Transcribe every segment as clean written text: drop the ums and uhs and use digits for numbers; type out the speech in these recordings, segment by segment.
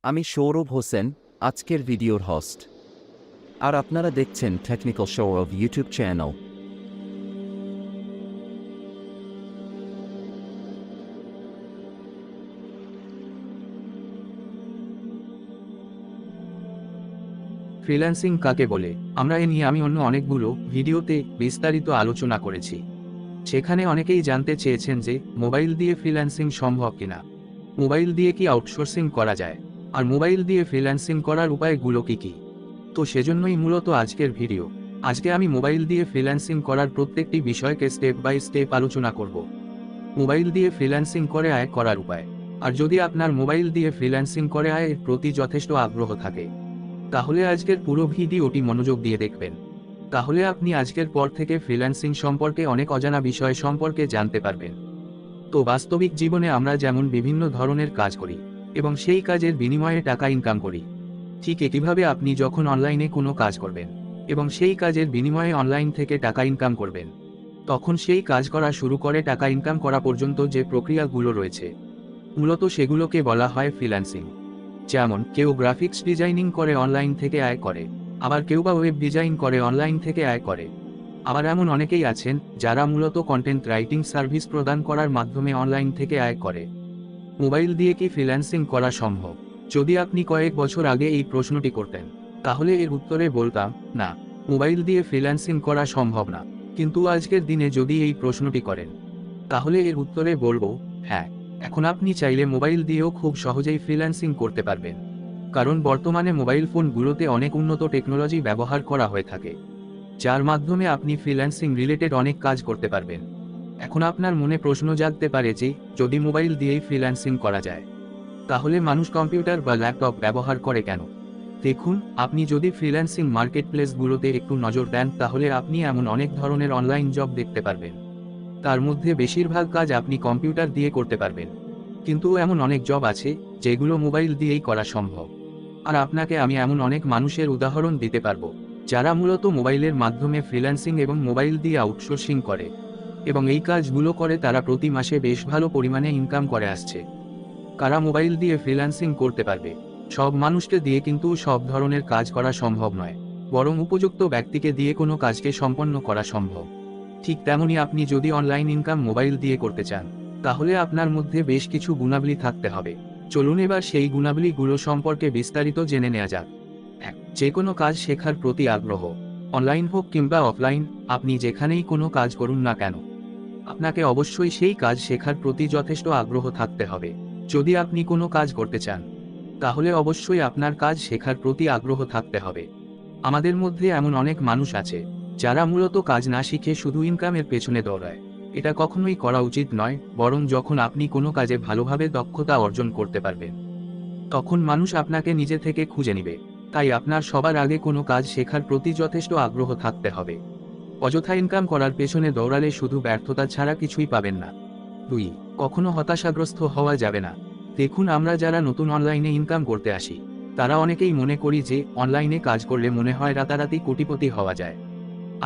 আমি সৌরভ হোসেন, আজকের ভিডিওর হোস্ট। আর আপনারা দেখছেন টেকনিক্যাল শোরভ ইউটিউব চ্যানেল। ফ্রিল্যান্সিং কাকে বলে আমরা এ নিয়ে আমি অন্য অনেকগুলো ভিডিওতে বিস্তারিত আলোচনা করেছি। সেখানে অনেকেই জানতে চেয়েছেন যে মোবাইল দিয়ে ফ্রিল্যান্সিং সম্ভব কিনা, মোবাইল দিয়ে কি আউটসোর্সিং করা যায়, আর মোবাইল দিয়ে ফ্রিল্যান্সিং করার উপায়গুলো কি কি। তো সেজন্যই মূলত আজকের ভিডিও। আজকে আমি মোবাইল দিয়ে ফ্রিল্যান্সিং করার প্রত্যেকটি বিষয়কে স্টেপ বাই স্টেপ আলোচনা করব। মোবাইল দিয়ে ফ্রিল্যান্সিং করে আয় করার উপায়। আর যদি আপনার মোবাইল দিয়ে ফ্রিল্যান্সিং করে আয়ের প্রতি যথেষ্ট আগ্রহ থাকে, তাহলে আজকের পুরো ভিডিওটি মনোযোগ দিয়ে দেখবেন। তাহলে আপনি আজকের পর থেকে ফ্রিল্যান্সিং সম্পর্কে অনেক অজানা বিষয় সম্পর্কে জানতে পারবেন। তো বাস্তবিক জীবনে আমরা যেমন বিভিন্ন ধরনের কাজ করি এবং সেই কাজের বিনিময়ে টাকা ইনকাম করি, ঠিক একইভাবে আপনি যখন অনলাইনে কোনো কাজ করবেন এবং সেই কাজের বিনিময়ে অনলাইন থেকে টাকা ইনকাম করবেন, তখন সেই কাজ করা শুরু করে টাকা ইনকাম করা পর্যন্ত যে প্রক্রিয়াগুলো রয়েছে, মূলত সেগুলোকে বলা হয় ফ্রিল্যান্সিং। যেমন কেউ গ্রাফিক্স ডিজাইনিং করে অনলাইন থেকে আয় করে, আবার কেউ বা ওয়েব ডিজাইন করে অনলাইন থেকে আয় করে। আবার এমন অনেকেই আছেন যারা মূলত কন্টেন্ট রাইটিং সার্ভিস প্রদান করার মাধ্যমে অনলাইন থেকে আয় করে। মোবাইল দিয়ে কি ফ্রিল্যান্সিং করা সম্ভব? যদি আপনি কয়েক বছর আগে এই প্রশ্নটি করতেন, তাহলে এর উত্তরে বলতাম না, মোবাইল দিয়ে ফ্রিল্যান্সিং করা সম্ভব না। কিন্তু আজকের দিনে যদি এই প্রশ্নটি করেন, তাহলে এর উত্তরে বলবো হ্যাঁ, এখন আপনি চাইলে মোবাইল দিয়েও খুব সহজেই ফ্রিল্যান্সিং করতে পারবেন। কারণ বর্তমানে মোবাইল ফোনগুলোতে অনেক উন্নত টেকনোলজি ব্যবহার করা হয়ে থাকে, যার মাধ্যমে আপনি ফ্রিল্যান্সিং রিলেটেড অনেক কাজ করতে পারবেন। এখন আপনার মনে প্রশ্ন জাগতে পারে যে যদি মোবাইল দিয়েই ফ্রিল্যান্সিং করা যায়, তাহলে মানুষ কম্পিউটার বা ল্যাপটপ ব্যবহার করে কেন? দেখুন, আপনি যদি ফ্রিল্যান্সিং মার্কেট প্লেসগুলোতে একটু নজর দেন, তাহলে আপনি এমন অনেক ধরনের অনলাইন জব দেখতে পারবেন। তার মধ্যে বেশিরভাগ কাজ আপনি কম্পিউটার দিয়ে করতে পারবেন, কিন্তু এমন অনেক জব আছে যেগুলো মোবাইল দিয়েই করা সম্ভব। আর আপনাকে আমি এমন অনেক মানুষের উদাহরণ দিতে পারবো যারা মূলত মোবাইলের মাধ্যমে ফ্রিল্যান্সিং এবং মোবাইল দিয়ে আউটসোর্সিং করে, এবং এই কাজগুলো করে তারা প্রতি মাসে বেশ ভালো পরিমাণে ইনকাম করে আসছে। কারা মোবাইল দিয়ে ফ্রিল্যান্সিং করতে পারবে? সব মানুষকে দিয়ে কিন্তু সব ধরনের কাজ করা সম্ভব নয়, বরং উপযুক্ত ব্যক্তিকে দিয়ে কোনো কাজকে সম্পন্ন করা সম্ভব। ঠিক তেমনই আপনি যদি অনলাইন ইনকাম মোবাইল দিয়ে করতে চান, তাহলে আপনার মধ্যে বেশ কিছু গুণাবলী থাকতে হবে। চলুন এবার সেই গুণাবলীগুলো সম্পর্কে বিস্তারিত জেনে নেওয়া যাক। যে কোনো কাজ শেখার প্রতি আগ্রহ, অনলাইন হোক কিংবা অফলাইন, আপনি যেখানেই কোনো কাজ করুন না কেন, আপনাকে অবশ্যই সেই কাজ শেখার প্রতি যথেষ্ট আগ্রহ থাকতে হবে। যদি আপনি কোনো কাজ করতে চান, তাহলে অবশ্যই আপনার কাজ শেখার প্রতি আগ্রহ থাকতে হবে। আমাদের মধ্যে এমন অনেক মানুষ আছে যারা মূলত কাজ না শিখে শুধু ইনকামের পেছনে দৌড়ায়। এটা কখনোই করা উচিত নয়, বরং যখন আপনি কোনো কাজে ভালোভাবে দক্ষতা অর্জন করতে পারবেন, তখন মানুষ আপনাকে নিজে থেকে খুঁজে নেবে। তাই আপনার সবার আগে কোনো কাজ শেখার প্রতি যথেষ্ট আগ্রহ থাকতে হবে। অযথা ইনকাম করার পেছনে দৌড়ালে শুধু ব্যর্থতা ছাড়া কিছুই পাবেন না। 2. কখনো হতাশাগ্রস্ত হওয়া যাবে না। দেখুন, আমরা যারা নতুন অনলাইনে ইনকাম করতে আসি, তারা অনেকেই মনে করি যে অনলাইনে কাজ করলে মনে হয় রাতারাতি কোটিপতি হওয়া যায়।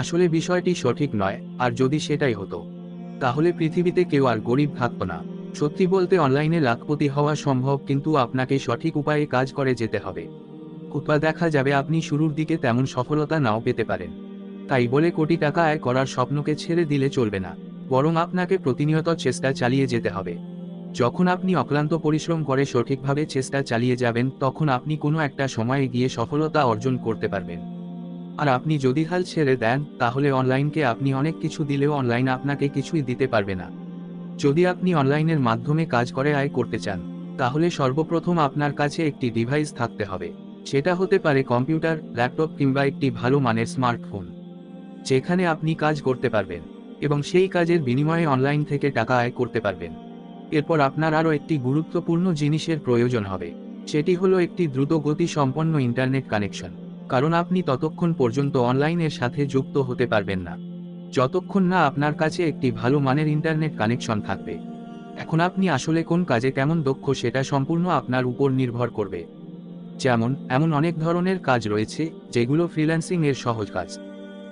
আসলে বিষয়টি সঠিক নয়, আর যদি সেটাই হতো, তাহলে পৃথিবীতে কেউ আর গরিব থাকতো না। সত্যি বলতে অনলাইনে লাখপতি হওয়া সম্ভব, কিন্তু আপনাকে সঠিক উপায়ে কাজ করে যেতে হবে। কোথাও দেখা যাবে আপনি শুরুর দিকে তেমন সফলতা নাও পেতে পারেন। তাই বলে কোটি টাকা আয় করার স্বপ্নকে ছেড়ে দিলে চলবে না, বরং আপনাকে প্রতিনিয়ত চেষ্টা চালিয়ে যেতে হবে। যখন আপনি অক্লান্ত পরিশ্রম করে সঠিকভাবে চেষ্টা চালিয়ে যাবেন, তখন আপনি কোনো একটা সময়ে গিয়ে সফলতা অর্জন করতে পারবেন। আর আপনি যদি হাল ছেড়ে দেন, তাহলে অনলাইনকে আপনি অনেক কিছু দিলেও অনলাইন আপনাকে কিছুই দিতে পারবে না। যদি আপনি অনলাইনের মাধ্যমে কাজ করে আয় করতে চান, তাহলে সর্বপ্রথম আপনার কাছে একটি ডিভাইস থাকতে হবে। সেটা হতে পারে কম্পিউটার, ল্যাপটপ কিংবা একটি ভালো মানের স্মার্টফোন, যেখানে আপনি কাজ করতে পারবেন এবং সেই কাজের বিনিময়ে অনলাইন থেকে টাকা আয় করতে পারবেন। এরপর আপনার আরও একটি গুরুত্বপূর্ণ জিনিসের প্রয়োজন হবে, সেটি হলো একটি দ্রুত গতি সম্পন্ন ইন্টারনেট কানেকশন। কারণ আপনি ততক্ষণ পর্যন্ত অনলাইনের সাথে যুক্ত হতে পারবেন না, যতক্ষণ না আপনার কাছে একটি ভালো মানের ইন্টারনেট কানেকশন থাকবে। এখন আপনি আসলে কোন কাজে কেমন দক্ষ সেটা সম্পূর্ণ আপনার উপর নির্ভর করবে। যেমন এমন অনেক ধরনের কাজ রয়েছে যেগুলো ফ্রিল্যান্সিং এর সহজ কাজ,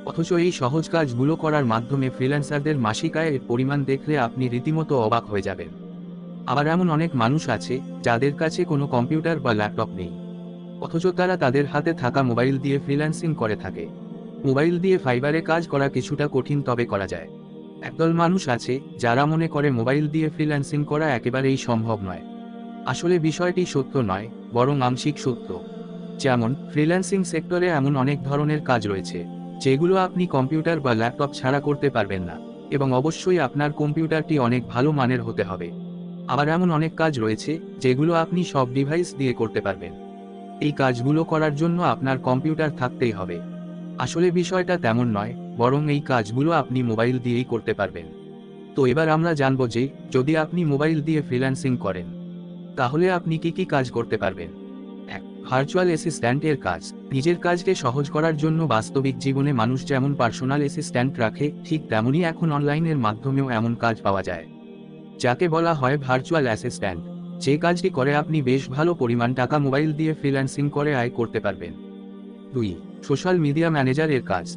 অথচ এই সহজ কাজগুলো করার মাধ্যমে ফ্রিল্যান্সারদের মাসিক আয়ের পরিমাণ দেখলে আপনি রীতিমতো অবাক হয়ে যাবেন। আবার এমন অনেক মানুষ আছে যাদের কাছে কোনো কম্পিউটার বা ল্যাপটপ নেই, অথচ তারা তাদের হাতে থাকা মোবাইল দিয়ে ফ্রিল্যান্সিং করে থাকে। মোবাইল দিয়ে ফাইবারে কাজ করা কিছুটা কঠিন, তবে করা যায়। একদল মানুষ আছে যারা মনে করে মোবাইল দিয়ে ফ্রিল্যান্সিং করা একেবারেই সম্ভব নয়। আসলে বিষয়টি সত্য নয়, বরং আংশিক সত্য। যেমন ফ্রিল্যান্সিং সেক্টরে এমন অনেক ধরনের কাজ রয়েছে যেগুলো আপনি কম্পিউটার বা ল্যাপটপ ছাড়া করতে পারবেন না, এবং অবশ্যই আপনার কম্পিউটারটি অনেক ভালো মানের হতে হবে। আবার এমন অনেক কাজ রয়েছে যেগুলো আপনি সব ডিভাইস দিয়ে করতে পারবেন। এই কাজগুলো করার জন্য আপনার কম্পিউটার থাকতেই হবে। আসলে বিষয়টা তেমন নয়, বরং এই কাজগুলো আপনি মোবাইল দিয়েই করতে পারবেন। তো এবার আমরা জানব যে যদি আপনি মোবাইল দিয়ে ফ্রিল্যান্সিং করেন তাহলে আপনি কি কি কাজ করতে পারবেন। এক, ভার্চুয়াল অ্যাসিস্ট্যান্টের কাজ। নিজের কাজকে সহজ করার জন্য বাস্তবিক জীবনে মানুষ যেমন পার্সোনাল অ্যাসিস্ট্যান্ট রাখে, ঠিক তেমনই এখন অনলাইনের মাধ্যমেও এমন কাজ পাওয়া যায় যাকে বলা হয় ভার্চুয়াল অ্যাসিস্ট্যান্ট। যে কাজটি করে আপনি বেশ ভালো পরিমাণ টাকা মোবাইল দিয়ে ফ্রিল্যান্সিং করে আয় করতে পারবেন। 2, সোশ্যাল মিডিয়া ম্যানেজারের কাজ।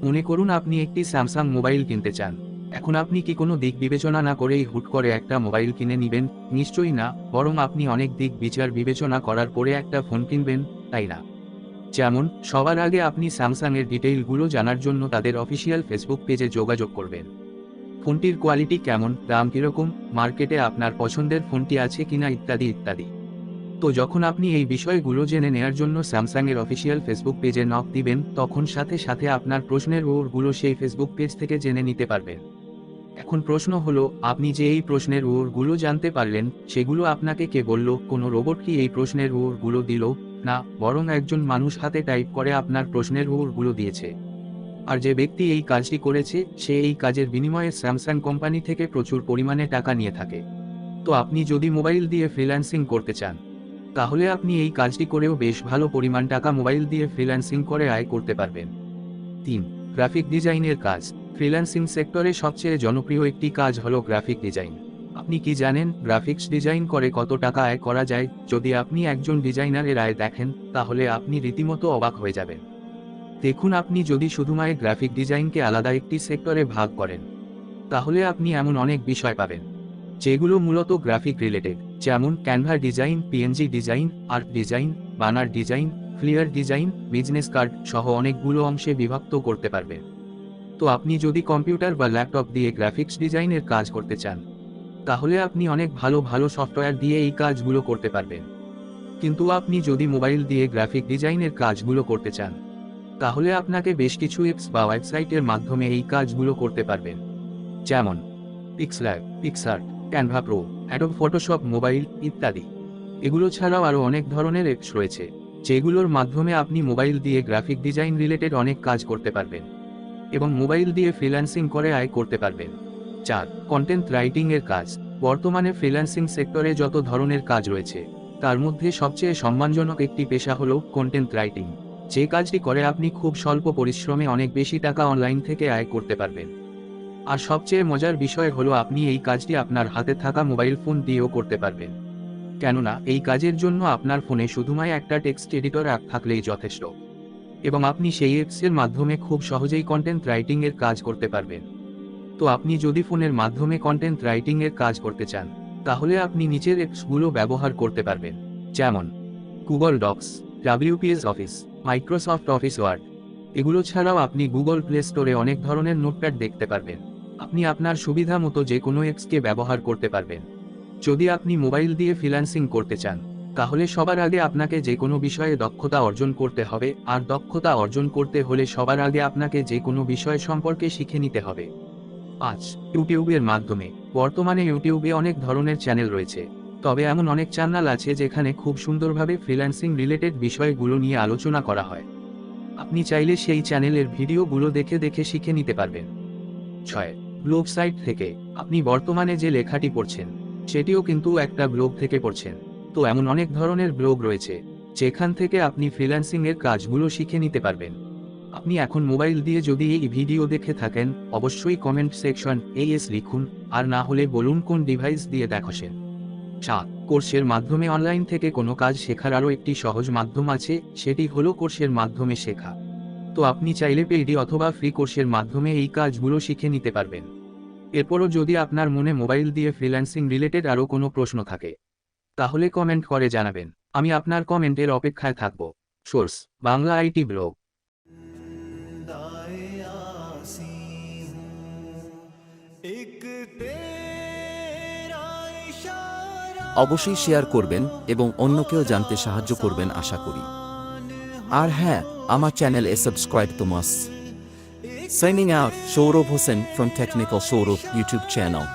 মনে করুন আপনি একটি স্যামসাং মোবাইল কিনতে চান। এখন আপনি কি কোনো দিক বিবেচনা না করেই হুট করে একটা মোবাইল কিনে নেবেন? নিশ্চয়ই না, বরং আপনি অনেক দিক বিচার বিবেচনা করার পরে একটা ফোন কিনবেন, তাই না? যেমন সবার আগে আপনি স্যামসাংয়ের ডিটেইলগুলো জানার জন্য তাদের অফিসিয়াল ফেসবুক পেজে যোগাযোগ করবেন। ফোনটির কোয়ালিটি কেমন, দাম কীরকম, মার্কেটে আপনার পছন্দের ফোনটি আছে কিনা, ইত্যাদি ইত্যাদি। তো যখন আপনি এই বিষয়গুলো জেনে নেয়ার জন্য স্যামসাংয়ের অফিসিয়াল ফেসবুক পেজে নক দিবেন, তখন সাথে সাথে আপনার প্রশ্নের উত্তরগুলো সেই ফেসবুক পেজ থেকে জেনে নিতে পারবেন। এখন প্রশ্ন হলো, আপনি যে এই প্রশ্নের উত্তরগুলো জানতে পারলেন সেগুলো আপনাকে কে বলল? কোনো রোবট কি এই প্রশ্নের উত্তরগুলো দিল? না, বরং একজন মানুষ হাতে টাইপ করে আপনার প্রশ্নের উত্তরগুলো দিয়েছে। আর যে ব্যক্তি এই কাজটি করেছে সে এই কাজের বিনিময়ে স্যামসাং কোম্পানি থেকে প্রচুর পরিমাণে টাকা নিয়ে থাকে। তো আপনি যদি মোবাইল দিয়ে ফ্রিল্যান্সিং করতে চান তাহলে আপনি এই কাজটি করেও বেশ ভালো পরিমাণ টাকা মোবাইল দিয়ে ফ্রিল্যান্সিং করে আয় করতে পারবেন। 3, গ্রাফিক ডিজাইনের কাজ। ফ্রিল্যান্সিং সেক্টরে সবচেয়ে জনপ্রিয় একটি কাজ হলো গ্রাফিক ডিজাইন। আপনি কি জানেন গ্রাফিক্স ডিজাইন করে কত টাকা আয় করা যায়? যদি আপনি একজন ডিজাইনারের আয় দেখেন তাহলে আপনি রীতিমতো অবাক হয়ে যাবেন। দেখুন, আপনি যদি শুধুমাত্র গ্রাফিক ডিজাইনকে আলাদা একটি সেক্টরে ভাগ করেন তাহলে আপনি এমন অনেক বিষয় পাবেন যেগুলো মূলত গ্রাফিক রিলেটেড, যেমন Canva design, PNG design, art design, banner design, flyer design, business card সহ অনেকগুলো অংশে বিভক্ত করতে পারবেন। তো আপনি যদি কম্পিউটার বা ল্যাপটপ দিয়ে গ্রাফিক্স ডিজাইনের কাজ করতে চান তাহলে আপনি অনেক ভালো ভালো সফটওয়্যার দিয়ে এই কাজগুলো করতে পারবেন। কিন্তু আপনি যদি মোবাইল দিয়ে গ্রাফিক ডিজাইনের কাজগুলো করতে চান তাহলে আপনাকে বেশ কিছু অ্যাপস বা ওয়েবসাইটের মাধ্যমে এই কাজগুলো করতে পারবেন, যেমন PixelLab, PicsArt, Canva Pro, Adobe Photoshop mobile ইত্যাদি। এগুলো ছাড়াও আরও অনেক ধরনের অ্যাপস রয়েছে যেগুলোর মাধ্যমে আপনি মোবাইল দিয়ে গ্রাফিক ডিজাইন রিলেটেড অনেক কাজ করতে পারবেন এবং মোবাইল দিয়ে ফ্রিল্যান্সিং করে আয় করতে পারবেন। 4, কন্টেন্ট রাইটিংয়ের কাজ। বর্তমানে ফ্রিল্যান্সিং সেক্টরে যত ধরনের কাজ রয়েছে তার মধ্যে সবচেয়ে সম্মানজনক একটি পেশা হলো কন্টেন্ট রাইটিং। যে কাজটি করে আপনি খুব স্বল্প পরিশ্রমে অনেক বেশি টাকা অনলাইন থেকে আয় করতে পারবেন। আর সবচেয়ে মজার বিষয় হলো আপনি এই কাজটি আপনার হাতে থাকা মোবাইল ফোন দিয়েও করতে পারবেন, কেননা এই কাজের জন্য আপনার ফোনে শুধুমাত্র একটা টেক্সট এডিটর অ্যাপ থাকলেই যথেষ্ট এবং আপনি সেই অ্যাপসের মাধ্যমে খুব সহজেই কন্টেন্ট রাইটিংয়ের কাজ করতে পারবেন। তো আপনি যদি ফোনের মাধ্যমে কন্টেন্ট রাইটিংয়ের কাজ করতে চান তাহলে আপনি নিচের অ্যাপসগুলো ব্যবহার করতে পারবেন, যেমন Google Docs, WPS Office, Microsoft Office Word. এগুলো ছাড়াও আপনি গুগল প্লে স্টোরে অনেক ধরনের নোটপ্যাড দেখতে পারবেন। আপনি আপনার সুবিধা মতো যে কোনো অ্যাপসকে ব্যবহার করতে পারবেন। যদি আপনি মোবাইল দিয়ে ফ্রিল্যান্সিং করতে চান তাহলে সবার আগে আপনাকে যে কোনো বিষয়ে দক্ষতা অর্জন করতে হবে, আর দক্ষতা অর্জন করতে হলে সবার আগে আপনাকে যে কোনো বিষয় সম্পর্কে শিখে নিতে হবে। 5, ইউটিউবের মাধ্যমে। বর্তমানে ইউটিউবে অনেক ধরনের চ্যানেল রয়েছে, তবে এমন অনেক চ্যানেল আছে যেখানে খুব সুন্দরভাবে ফ্রিল্যান্সিং রিলেটেড বিষয়গুলো নিয়ে আলোচনা করা হয়। আপনি চাইলে সেই চ্যানেলের ভিডিওগুলো দেখে দেখে শিখে নিতে পারবেন। 6, ব্লগ সাইট থেকে। আপনি বর্তমানে যে লেখাটি পড়ছেন সেটিও কিন্তু একটা ব্লগ থেকে পড়ছেন। তো এমন অনেক ধরনের ব্লগ রয়েছে যেখান থেকে আপনি ফ্রিল্যান্সিং এর কাজগুলো শিখে নিতে পারবেন। আপনি এখন মোবাইল দিয়ে যদি এই ভিডিও দেখে থাকেন অবশ্যই কমেন্ট সেকশন এস লিখুন, আর না হলে বলুন কোন ডিভাইস দিয়ে দেখছেন। 7, কোর্সের মাধ্যমে অনলাইন থেকে কোনো কাজ শেখার আরও একটি সহজ মাধ্যম আছে, সেটি হলো কোর্সের মাধ্যমে শেখা। তো আপনি চাইলে পেইড অথবা ফ্রি কোর্সের মাধ্যমে এই কাজগুলো শিখে নিতে পারবেন। এরপরও যদি আপনার মনে মোবাইল দিয়ে ফ্রিল্যান্সিং রিলেটেড আরও কোনো প্রশ্ন থাকে, তাহলে কমেন্ট করে জানাবেন। আমি আপনার কমেন্টের অপেক্ষায় থাকব। Source: Bangla IT blog. অবশ্যই শেয়ার করবেন এবং অন্যকেও জানতে সাহায্য করবেন আশা করি। আর হ্যাঁ, আমার চ্যানেলে সাবস্ক্রাইব তো must. Signing out, Showrov Hossain from Technical Showrov YouTube channel.